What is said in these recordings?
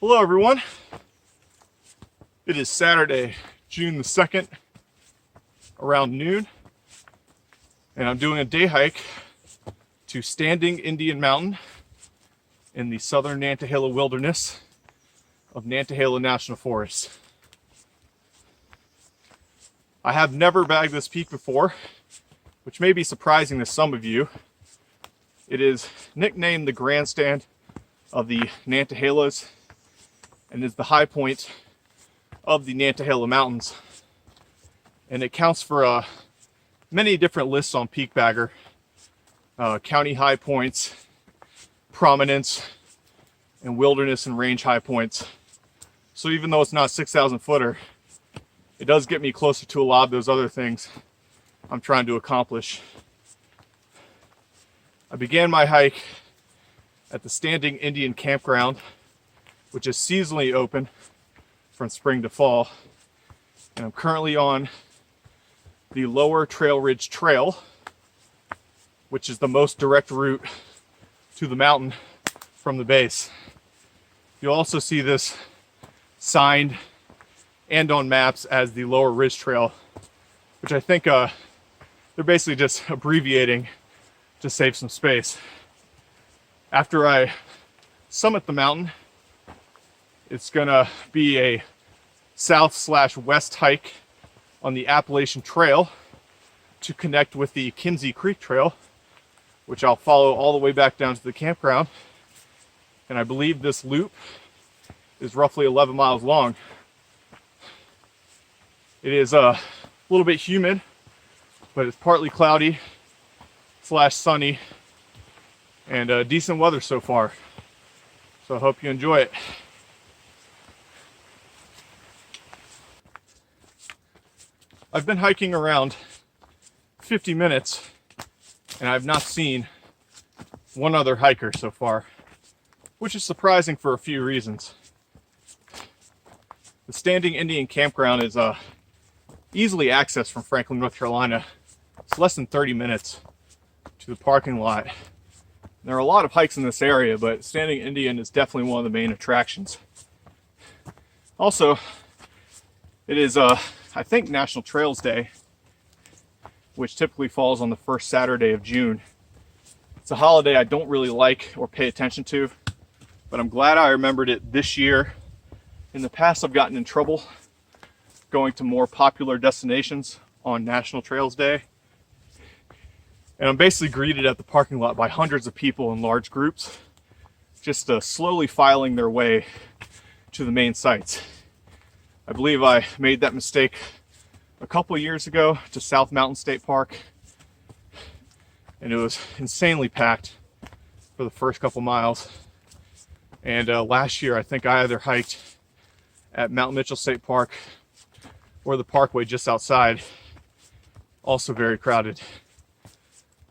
Hello everyone. It is Saturday, June the 2nd, around noon, and I'm doing a day hike to Standing Indian Mountain in the southern Nantahala wilderness of Nantahala National Forest. I have never bagged this peak before, which may be surprising to some of you. It is nicknamed the grandstand of the Nantahalas and is the high point of the Nantahala Mountains. And it counts for many different lists on Peak Bagger. County high points, prominence, and wilderness and range high points. So even though it's not a 6,000 footer, it does get me closer to a lot of those other things I'm trying to accomplish. I began my hike at the Standing Indian Campground, which is seasonally open from spring to fall. And I'm currently on the Lower Trail Ridge Trail, which is the most direct route to the mountain from the base. You'll also see this signed and on maps as the Lower Ridge Trail, which I think they're basically just abbreviating to save some space. After I summit the mountain, it's gonna be a south/west hike on the Appalachian Trail to connect with the Kimsey Creek Trail, which I'll follow all the way back down to the campground. And I believe this loop is roughly 11 miles long. It is a little bit humid, but it's partly cloudy / sunny and decent weather so far. So I hope you enjoy it. I've been hiking around 50 minutes and I've not seen one other hiker so far, which is surprising for a few reasons. The Standing Indian Campground is easily accessed from Franklin, North Carolina. It's less than 30 minutes to the parking lot. There are a lot of hikes in this area, but Standing Indian is definitely one of the main attractions. Also, it is I think National Trails Day, which typically falls on the first Saturday of June. It's a holiday I don't really like or pay attention to, but I'm glad I remembered it this year. In the past, I've gotten in trouble going to more popular destinations on National Trails Day. And I'm basically greeted at the parking lot by hundreds of people in large groups, just slowly filing their way to the main sites. I believe I made that mistake a couple of years ago to South Mountain State Park, and it was insanely packed for the first couple miles. And last year, I think I either hiked at Mount Mitchell State Park or the parkway just outside, also very crowded.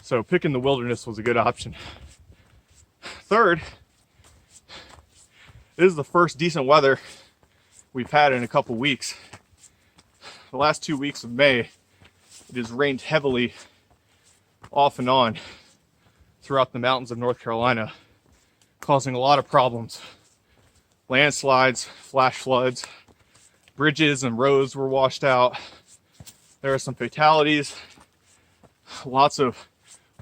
So picking the wilderness was a good option. Third, this is the first decent weather we've had in a couple weeks. The last 2 weeks of May, it has rained heavily off and on throughout the mountains of North Carolina, causing a lot of problems. Landslides, flash floods, bridges and roads were washed out. There are some fatalities, lots of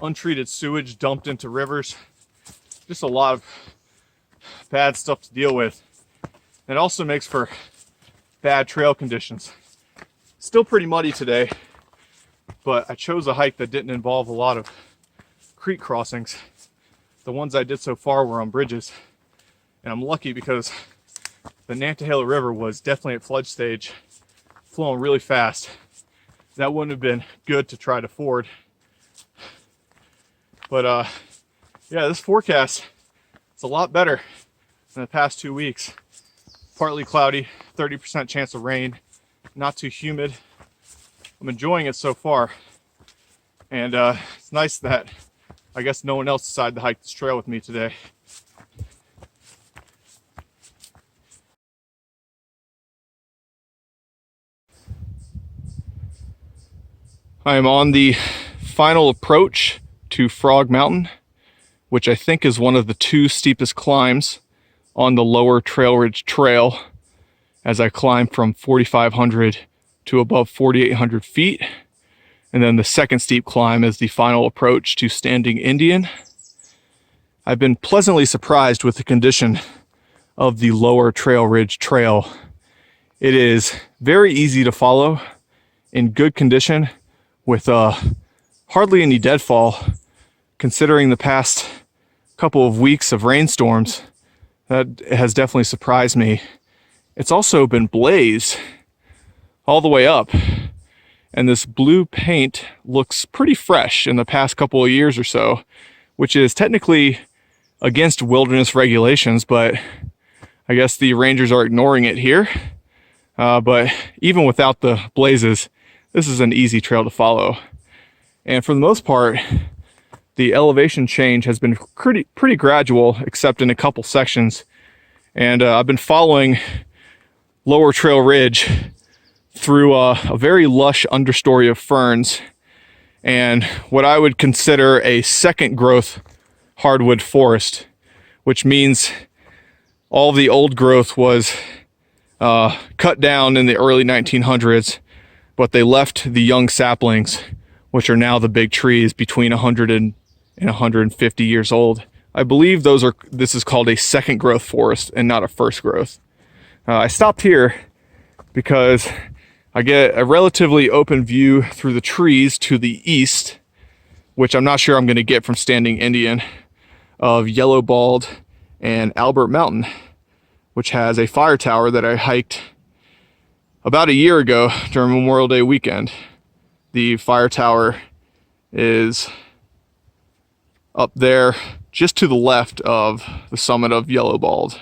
untreated sewage dumped into rivers, just a lot of bad stuff to deal with. It also makes for bad trail conditions. Still pretty muddy today, but I chose a hike that didn't involve a lot of creek crossings. The ones I did so far were on bridges, and I'm lucky because the Nantahala River was definitely at flood stage, flowing really fast. That wouldn't have been good to try to ford. But yeah, this forecast is a lot better than the past 2 weeks. Partly cloudy, 30% chance of rain, not too humid. I'm enjoying it so far. And it's nice that I guess no one else decided to hike this trail with me today. I am on the final approach to Frog Mountain, which I think is one of the 2 steepest climbs on the lower Trail Ridge Trail as I climb from 4,500 to above 4,800 feet. And then the second steep climb is the final approach to Standing Indian. I've been pleasantly surprised with the condition of the lower Trail Ridge Trail. It is very easy to follow, in good condition, with hardly any deadfall, considering the past couple of weeks of rainstorms. That has definitely surprised me. It's also been blazed all the way up, and this blue paint looks pretty fresh in the past couple of years or so, which is technically against wilderness regulations, but I guess the rangers are ignoring it here. But even without the blazes, this is an easy trail to follow. And for the most part, the elevation change has been pretty gradual, except in a couple sections. And I've been following lower Trail Ridge through a very lush understory of ferns and what I would consider a second growth hardwood forest, which means all the old growth was cut down in the early 1900s, but they left the young saplings, which are now the big trees between 100 and 150 years old. I believe this is called a second growth forest and not a first growth. I stopped here because I get a relatively open view through the trees to the east, which I'm not sure I'm going to get from Standing Indian, of Yellow Bald and Albert Mountain, which has a fire tower that I hiked about a year ago during Memorial Day weekend. The fire tower is up there just to the left of the summit of Yellow Bald.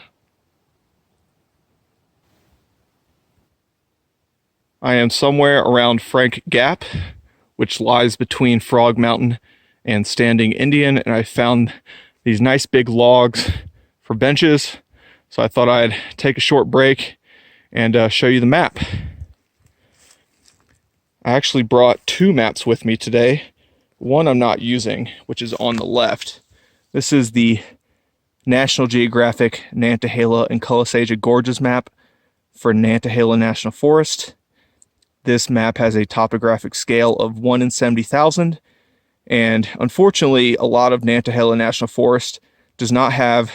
I am somewhere around Frank Gap, which lies between Frog Mountain and Standing Indian, and I found these nice big logs for benches, so I thought I'd take a short break and show you the map. I actually brought two maps with me today. One I'm not using, which is on the left. This is the National Geographic Nantahala and Kulassaja Gorges map for Nantahala National Forest. This map has a topographic scale of 1 in 70,000, and unfortunately a lot of Nantahala National Forest does not have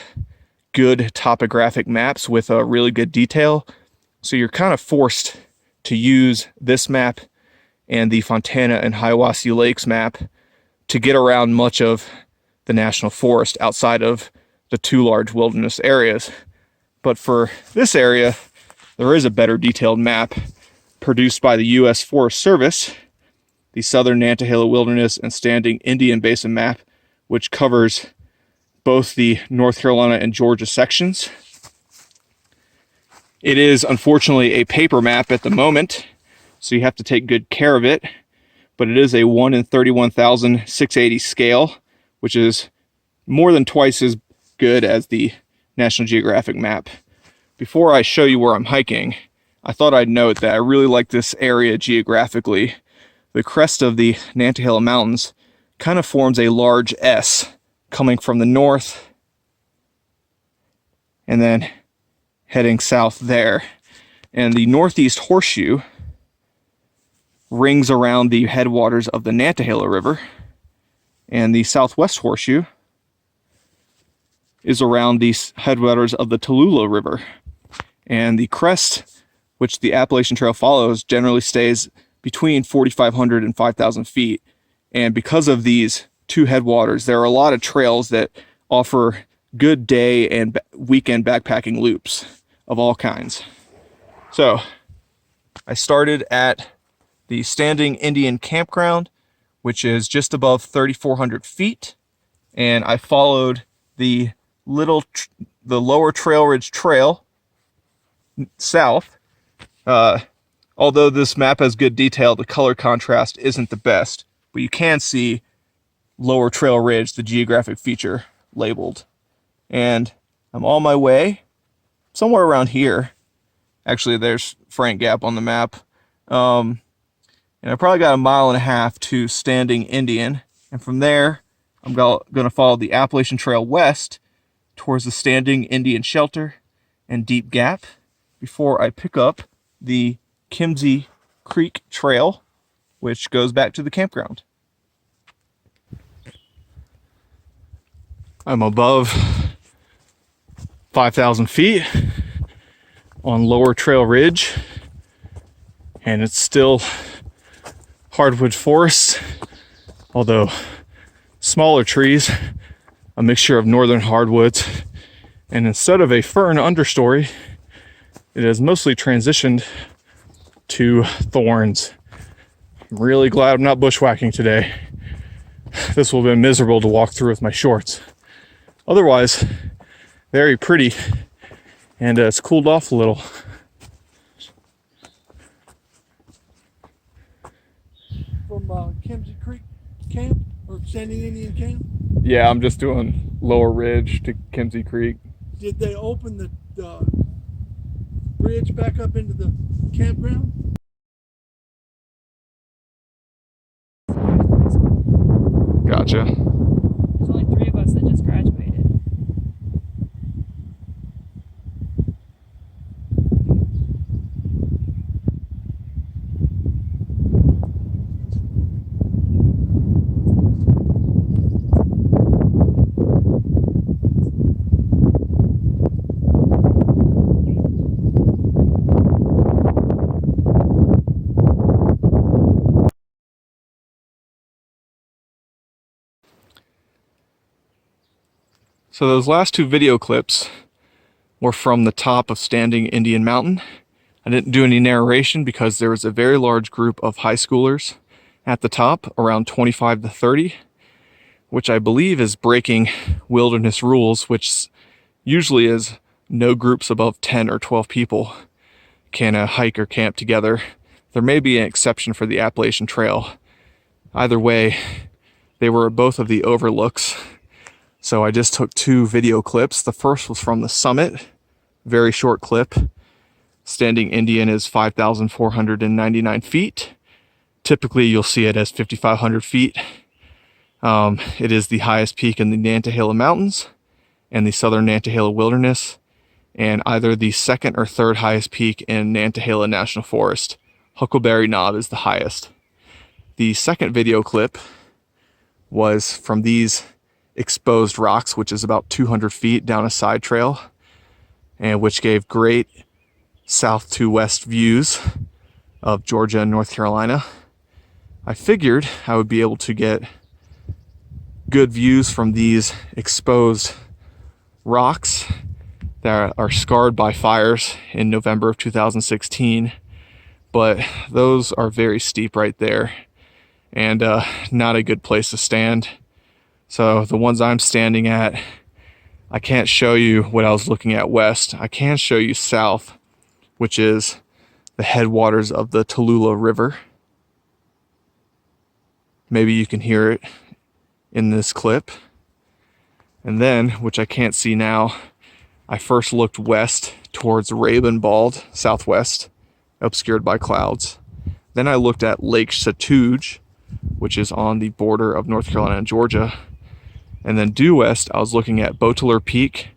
good topographic maps with a really good detail, so you're kind of forced to use this map and the Fontana and Hiawassee Lakes map to get around much of the national forest outside of the two large wilderness areas. But for this area, there is a better detailed map produced by the U.S. Forest Service, the Southern Nantahala Wilderness and Standing Indian Basin map, which covers both the North Carolina and Georgia sections. It is unfortunately a paper map at the moment, so you have to take good care of it, but it is a 1 in 31,680 scale, which is more than twice as good as the National Geographic map. Before I show you where I'm hiking, I thought I'd note that I really like this area geographically. The crest of the Nantahala Mountains kind of forms a large S coming from the north and then heading south there. And the northeast horseshoe rings around the headwaters of the Nantahala River, and the southwest horseshoe is around the headwaters of the Tallulah River. And the crest, which the Appalachian Trail follows, generally stays between 4,500 and 5,000 feet. And because of these two headwaters, there are a lot of trails that offer good day and weekend backpacking loops of all kinds. So I started at the Standing Indian Campground, which is just above 3,400 feet, and I followed the lower Trail Ridge Trail south. Although this map has good detail, the color contrast isn't the best, but you can see lower Trail Ridge, the geographic feature, labeled. And I'm on my way somewhere around here. Actually, there's Frank Gap on the map. And I probably got 1.5 miles to Standing Indian. And from there, I'm going to follow the Appalachian Trail west towards the Standing Indian Shelter and Deep Gap before I pick up the Kimsey Creek trail, which goes back to the campground. I'm above 5,000 feet on Lower Trail Ridge, and it's still hardwood forest, although smaller trees, a mixture of northern hardwoods, and instead of a fern understory, it has mostly transitioned to thorns. I'm really glad I'm not bushwhacking today. This will have been miserable to walk through with my shorts. Otherwise, very pretty, and it's cooled off a little. From Kimsey Creek Camp, or Standing Indian Camp? Yeah, I'm just doing Lower Ridge to Kimsey Creek. Did they open the bridge back up into the campground? Gotcha. There's only 3 of us that just graduated. So those last 2 video clips were from the top of Standing Indian Mountain. I didn't do any narration because there was a very large group of high schoolers at the top, around 25 to 30, which I believe is breaking wilderness rules, which usually is no groups above 10 or 12 people can hike or camp together. There may be an exception for the Appalachian Trail. Either way, they were at both of the Overlooks. So I just took 2 video clips. The first was from the summit, very short clip. Standing Indian is 5,499 feet. Typically you'll see it as 5,500 feet. It is the highest peak in the Nantahala Mountains and the southern Nantahala Wilderness, and either the second or third highest peak in Nantahala National Forest. Huckleberry Knob is the highest. The second video clip was from these exposed rocks, which is about 200 feet down a side trail, and which gave great south to west views of Georgia and North Carolina. I figured I would be able to get good views from these exposed rocks that are scarred by fires in November of 2016, but those are very steep right there, and not a good place to stand. So the ones I'm standing at, I can't show you what I was looking at west. I can show you south, which is the headwaters of the Tallulah River. Maybe you can hear it in this clip. And then, which I can't see now, I first looked west towards Rabun Bald, southwest, obscured by clouds. Then I looked at Lake Satooge, which is on the border of North Carolina and Georgia. And then due west, I was looking at Boteler Peak,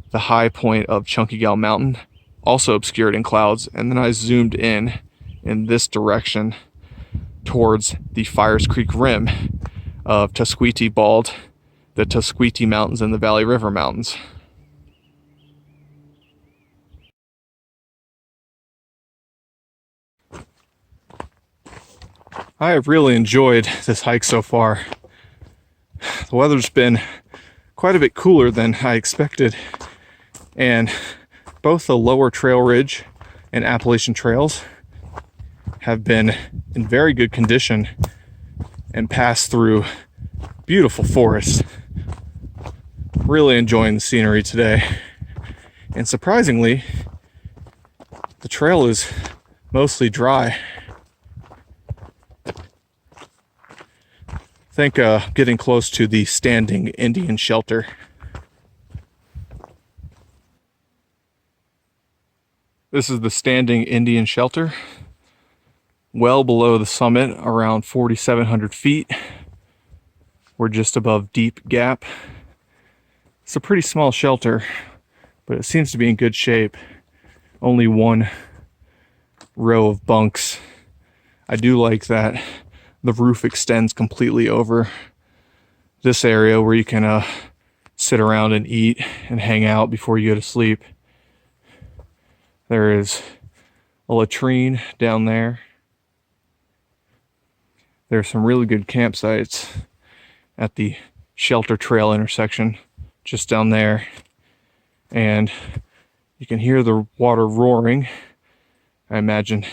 the high point of Chunky Gal Mountain, also obscured in clouds. And then I zoomed in this direction towards the Fires Creek rim of Tusquety Bald, the Tusquety Mountains, and the Valley River Mountains. I have really enjoyed this hike so far. The weather's been quite a bit cooler than I expected, and both the Lower Trail Ridge and Appalachian Trails have been in very good condition and passed through beautiful forests. Really enjoying the scenery today, and surprisingly, the trail is mostly dry. I think getting close to the Standing Indian Shelter. This is the Standing Indian Shelter, well below the summit, around 4,700 feet. We're just above Deep Gap. It's a pretty small shelter, but it seems to be in good shape. Only one row of bunks. I do like that the roof extends completely over this area where you can sit around and eat and hang out before you go to sleep. There is a latrine down there. There are some really good campsites at the shelter trail intersection just down there. And you can hear the water roaring. I imagine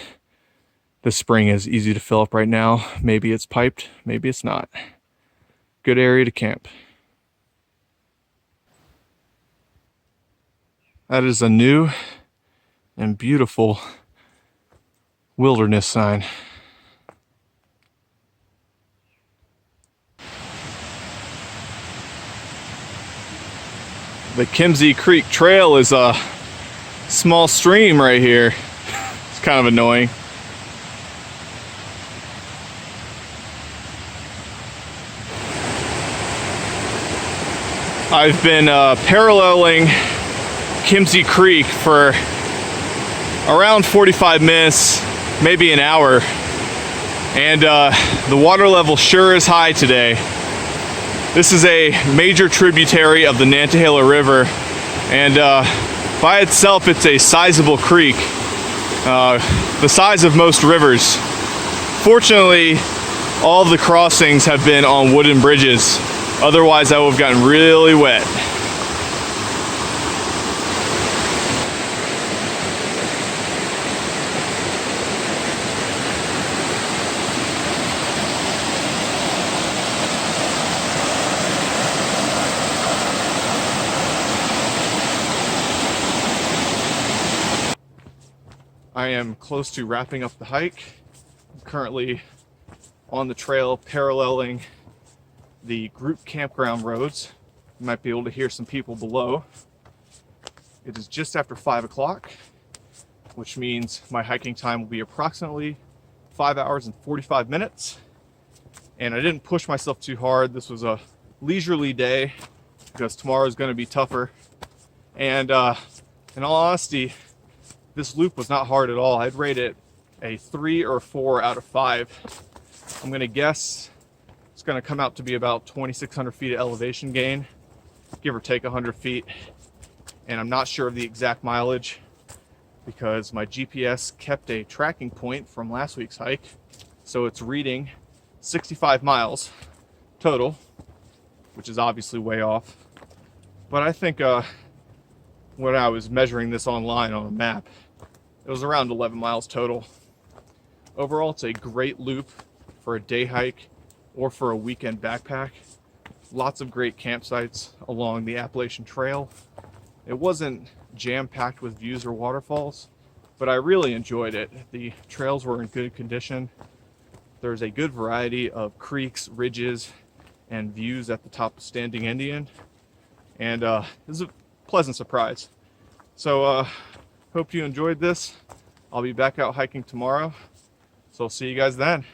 the spring is easy to fill up right now. Maybe it's piped, maybe it's not. Good area to camp. That is a new and beautiful wilderness sign. The Kimsey Creek trail is a small stream right here. It's kind of annoying. I've been paralleling Kimsey Creek for around 45 minutes, maybe an hour, and the water level sure is high today. This is a major tributary of the Nantahala River, and by itself it's a sizable creek, the size of most rivers. Fortunately, all of the crossings have been on wooden bridges, otherwise I would have gotten really wet. I am close to wrapping up the hike. I'm currently on the trail paralleling the group campground roads. You might be able to hear some people below. It is just after 5 o'clock, which means my hiking time will be approximately 5 hours and 45 minutes. And I didn't push myself too hard. This was a leisurely day because tomorrow is going to be tougher. And in all honesty, this loop was not hard at all. I'd rate it a 3 or 4 out of 5. I'm gonna guess it's gonna come out to be about 2,600 feet of elevation gain, give or take 100 feet. And I'm not sure of the exact mileage because my GPS kept a tracking point from last week's hike. So it's reading 65 miles total, which is obviously way off. But I think when I was measuring this online on a map, it was around 11 miles total. Overall, it's a great loop for a day hike or for a weekend backpack. Lots of great campsites along the Appalachian Trail. It wasn't jam-packed with views or waterfalls, but I really enjoyed it. The trails were in good condition. There's a good variety of creeks, ridges, and views at the top of Standing Indian. And it was a pleasant surprise. So hope you enjoyed this. I'll be back out hiking tomorrow, so I'll see you guys then.